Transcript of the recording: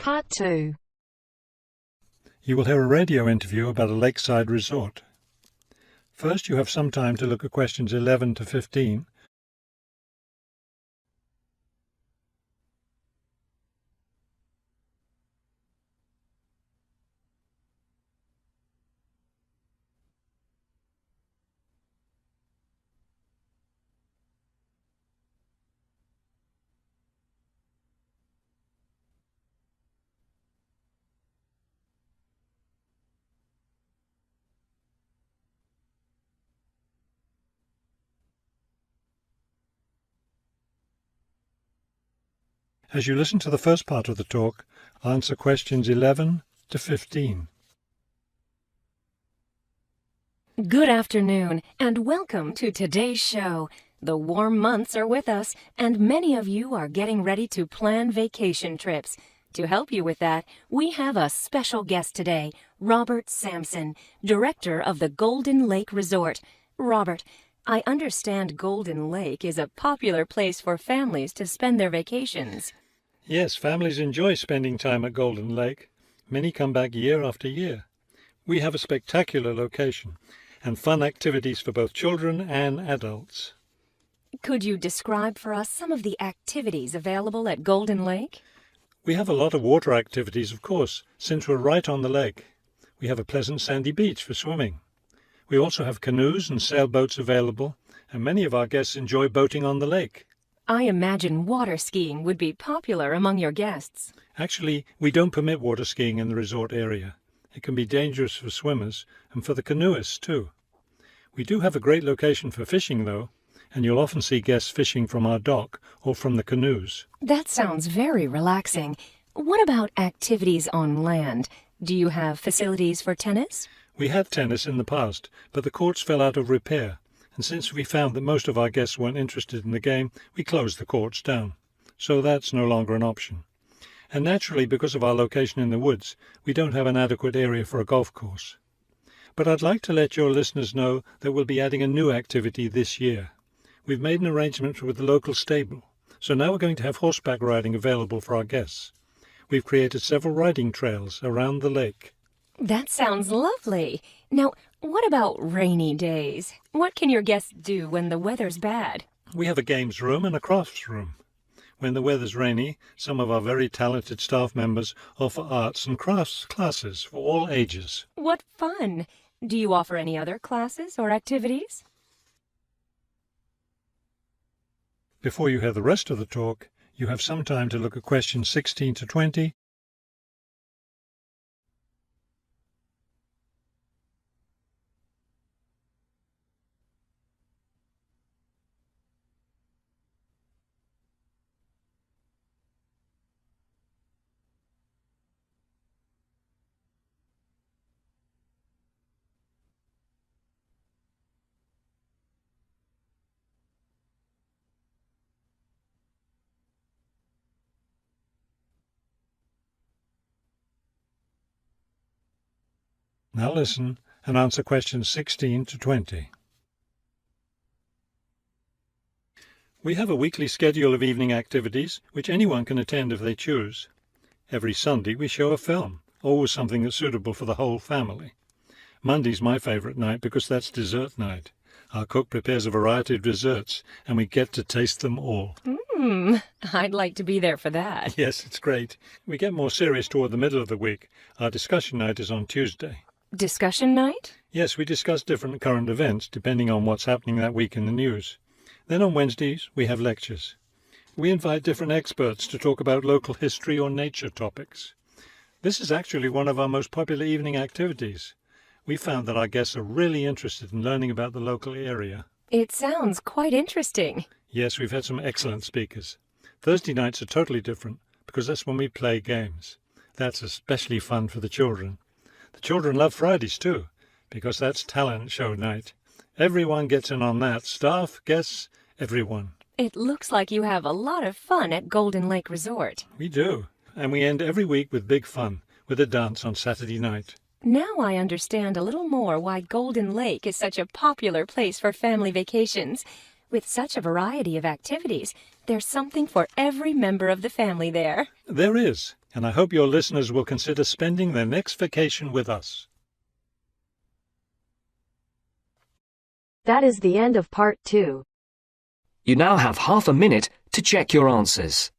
Part 2. You will hear a radio interview about a lakeside resort. First, you have some time to look at questions 11 to 15. As you listen to the first part of the talk, answer questions 11 to 15. Good afternoon, and welcome to today's show. The warm months are with us, and many of you are getting ready to plan vacation trips. To help you with that, we have a special guest today, Robert Sampson, director of the Golden Lake Resort. Robert, I understand Golden Lake is a popular place for families to spend their vacations. Yes, families enjoy spending time at Golden Lake. Many come back year after year. We have a spectacular location and fun activities for both children and adults. Could you describe for us some of the activities available at Golden Lake? We have a lot of water activities, of course, since we're right on the lake. We have a pleasant sandy beach for swimming. We also have canoes and sailboats available, and many of our guests enjoy boating on the lake. I imagine water skiing would be popular among your guests. Actually, we don't permit water skiing in the resort area. It can be dangerous for swimmers and for the canoeists too. We do have a great location for fishing though, and you'll often see guests fishing from our dock or from the canoes. That sounds very relaxing. What about activities on land? Do you have facilities for tennis? We had tennis in the past, but the courts fell out of repair, and since we found that most of our guests weren't interested in the game, we closed the courts down. So that's no longer an option. And naturally, because of our location in the woods, we don't have an adequate area for a golf course. But I'd like to let your listeners know that we'll be adding a new activity this year. We've made an arrangement with the local stable, so now we're going to have horseback riding available for our guests. We've created several riding trails around the lake. That sounds lovely. Now, what about rainy days? What can your guests do when the weather's bad? We have a games room and a crafts room. When the weather's rainy, some of our very talented staff members offer arts and crafts classes for all ages. What fun! Do you offer any other classes or activities? Before you hear the rest of the talk, you have some time to look at questions 16 to 20. Now listen and answer questions 16 to 20. We have a weekly schedule of evening activities which anyone can attend if they choose. Every Sunday we show a film, always something that's suitable for the whole family. Monday's my favourite night because that's dessert night. Our cook prepares a variety of desserts and we get to taste them all. I'd like to be there for that. Yes, it's great. We get more serious toward the middle of the week. Our discussion night is on Tuesday. Discussion night? Yes, we discuss different current events depending on what's happening that week in the news. Then on Wednesdays, we have lectures. We invite different experts to talk about local history or nature topics. This is actually one of our most popular evening activities. We found that our guests are really interested in learning about the local area. It sounds quite interesting. Yes, we've had some excellent speakers. Thursday nights are totally different because that's when we play games. That's especially fun for the children. The children love Fridays too, because that's talent show night. Everyone gets in on that. Staff, guests, everyone. It looks like you have a lot of fun at Golden Lake Resort. We do. And we end every week with big fun, with a dance on Saturday night. Now I understand a little more why Golden Lake is such a popular place for family vacations. With such a variety of activities, there's something for every member of the family there. There is. and I hope your listeners will consider spending their next vacation with us. That is the end of Part 2. You now have half a minute to check your answers.